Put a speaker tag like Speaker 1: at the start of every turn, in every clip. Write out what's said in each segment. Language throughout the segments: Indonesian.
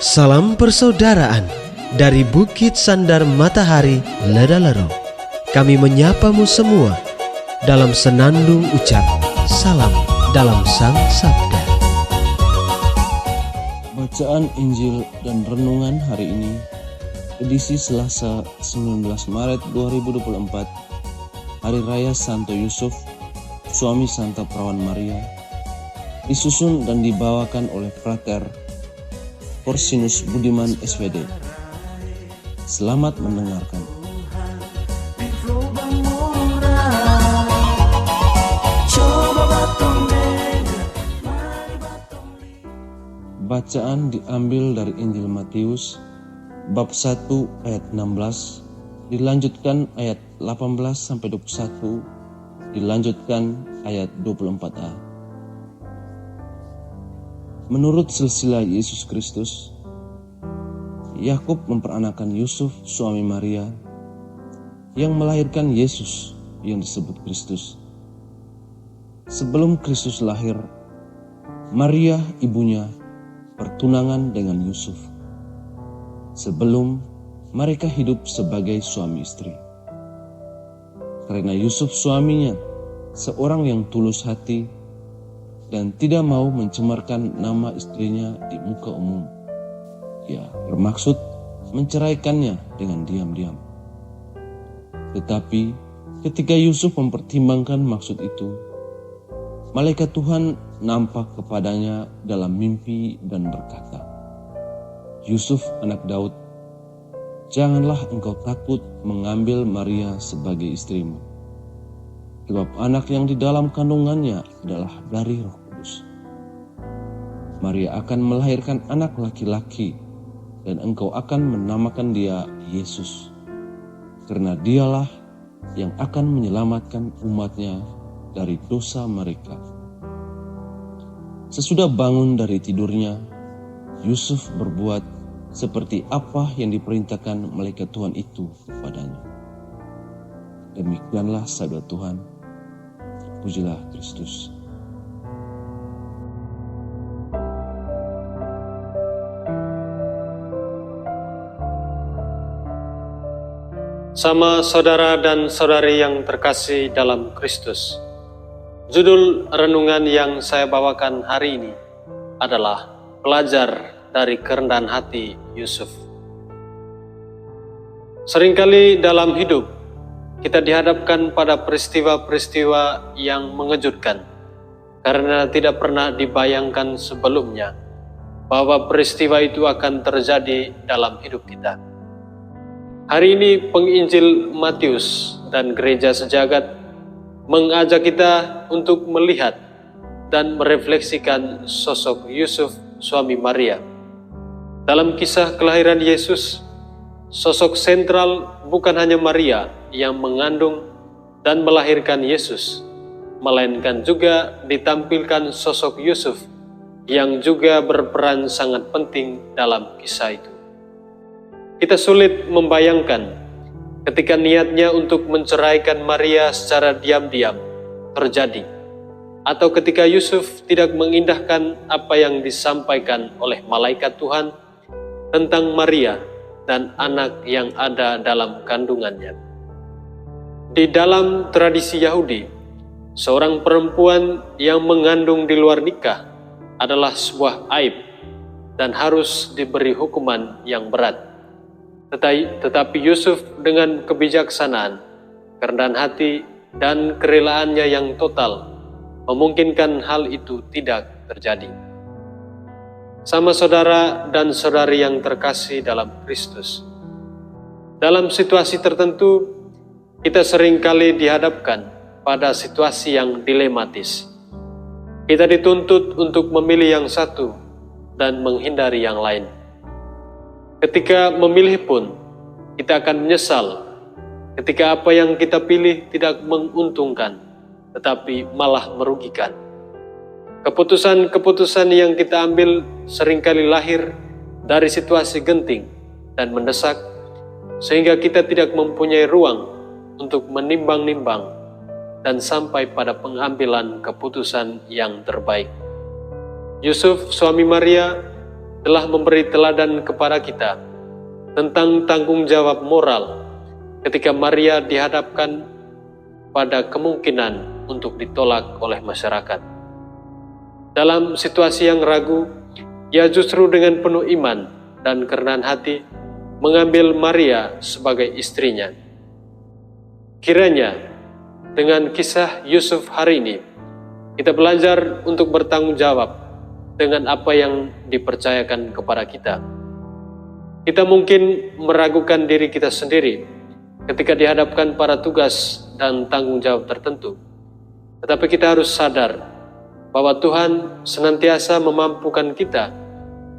Speaker 1: Salam persaudaraan dari Bukit Sandar Matahari Ledalero. Kami menyapamu semua dalam senandung ucap salam dalam Sang Sabda.
Speaker 2: Bacaan Injil dan Renungan hari ini, edisi Selasa 19 Maret 2024, Hari Raya Santo Yusuf, suami Santa Perawan Maria, disusun dan dibawakan oleh Frater Porsinus Budiman SVD. Selamat mendengarkan. Bacaan diambil dari Injil Matius bab 1 ayat 16, dilanjutkan ayat 18 sampai 21, dilanjutkan ayat 24a. Menurut silsilah Yesus Kristus, Yakub memperanakan Yusuf suami Maria yang melahirkan Yesus yang disebut Kristus. Sebelum Kristus lahir, Maria ibunya pertunangan dengan Yusuf. Sebelum mereka hidup sebagai suami istri. Karena Yusuf suaminya seorang yang tulus hati dan tidak mau mencemarkan nama istrinya di muka umum, ia bermaksud menceraikannya dengan diam-diam. Tetapi ketika Yusuf mempertimbangkan maksud itu, malaikat Tuhan nampak kepadanya dalam mimpi dan berkata, "Yusuf anak Daud, janganlah engkau takut mengambil Maria sebagai istrimu, sebab anak yang di dalam kandungannya adalah dari Roh Kudus. Maria akan melahirkan anak laki-laki, dan engkau akan menamakan dia Yesus, karena dialah yang akan menyelamatkan umatnya dari dosa mereka." Sesudah bangun dari tidurnya, Yusuf berbuat seperti apa yang diperintahkan malaikat Tuhan itu kepadanya. Demikianlah sabda Tuhan. Pujilah Kristus.
Speaker 3: Sama saudara dan saudari yang terkasih dalam Kristus, judul renungan yang saya bawakan hari ini adalah Pelajar dari Kerendahan Hati Yusuf. Seringkali dalam hidup kita dihadapkan pada peristiwa-peristiwa yang mengejutkan karena tidak pernah dibayangkan sebelumnya bahwa peristiwa itu akan terjadi dalam hidup kita. Hari ini penginjil Matius dan gereja sejagat mengajak kita untuk melihat dan merefleksikan sosok Yusuf suami Maria. Dalam kisah kelahiran Yesus, sosok sentral bukan hanya Maria yang mengandung dan melahirkan Yesus, melainkan juga ditampilkan sosok Yusuf yang juga berperan sangat penting dalam kisah itu. Kita sulit membayangkan ketika niatnya untuk menceraikan Maria secara diam-diam terjadi, atau ketika Yusuf tidak mengindahkan apa yang disampaikan oleh malaikat Tuhan tentang Maria dan anak yang ada dalam kandungannya. Di dalam tradisi Yahudi, seorang perempuan yang mengandung di luar nikah adalah sebuah aib dan harus diberi hukuman yang berat. Tetapi Yusuf dengan kebijaksanaan, kerendahan hati, dan kerelaannya yang total memungkinkan hal itu tidak terjadi. Sama saudara dan saudari yang terkasih dalam Kristus, dalam situasi tertentu kita seringkali dihadapkan pada situasi yang dilematis. Kita dituntut untuk memilih yang satu dan menghindari yang lain. Ketika memilih pun, kita akan menyesal ketika apa yang kita pilih tidak menguntungkan, tetapi malah merugikan. Keputusan-keputusan yang kita ambil seringkali lahir dari situasi genting dan mendesak, sehingga kita tidak mempunyai ruang untuk menimbang-nimbang dan sampai pada pengambilan keputusan yang terbaik. Yusuf, suami Maria, telah memberi teladan kepada kita tentang tanggung jawab moral ketika Maria dihadapkan pada kemungkinan untuk ditolak oleh masyarakat. Dalam situasi yang ragu, ia justru dengan penuh iman dan kerendahan hati mengambil Maria sebagai istrinya. Kiranya dengan kisah Yusuf hari ini, kita belajar untuk bertanggung jawab dengan apa yang dipercayakan kepada kita. Kita mungkin meragukan diri kita sendiri ketika dihadapkan pada tugas dan tanggung jawab tertentu. Tetapi kita harus sadar bahwa Tuhan senantiasa memampukan kita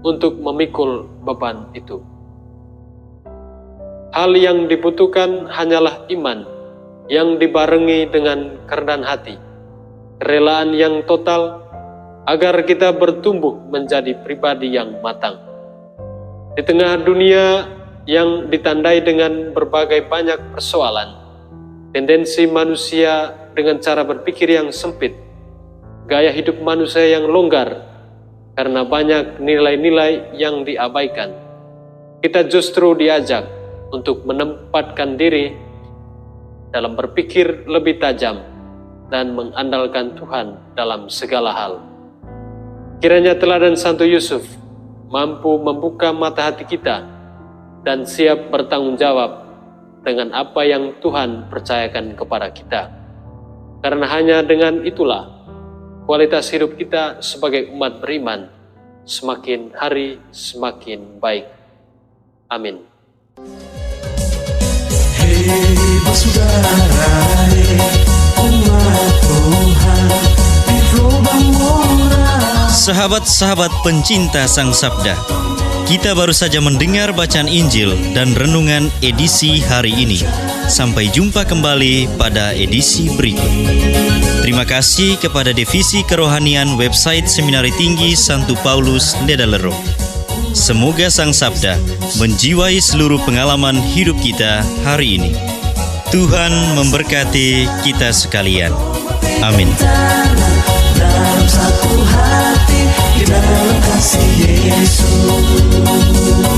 Speaker 3: untuk memikul beban itu. Hal yang dibutuhkan hanyalah iman yang dibarengi dengan kerendahan hati, kerelaan yang total agar kita bertumbuh menjadi pribadi yang matang. Di tengah dunia yang ditandai dengan berbagai banyak persoalan, tendensi manusia dengan cara berpikir yang sempit, gaya hidup manusia yang longgar karena banyak nilai-nilai yang diabaikan, kita justru diajak untuk menempatkan diri dalam berpikir lebih tajam dan mengandalkan Tuhan dalam segala hal. Kiranya teladan Santo Yusuf mampu membuka mata hati kita dan siap bertanggung jawab dengan apa yang Tuhan percayakan kepada kita. Karena hanya dengan itulah kualitas hidup kita sebagai umat beriman semakin hari semakin baik. Amin.
Speaker 4: Hei bersaudara, umat Tuhan di lubang moral.
Speaker 5: Sahabat-sahabat pencinta Sang Sabda, kita baru saja mendengar bacaan Injil dan renungan edisi hari ini. Sampai jumpa kembali pada edisi berikut. Terima kasih kepada Divisi Kerohanian website Seminari Tinggi Santo Paulus Ledalero. Semoga Sang Sabda menjiwai seluruh pengalaman hidup kita hari ini. Tuhan memberkati kita sekalian. Amin.
Speaker 4: Dalam satu hati, di dalam kasih Yesus.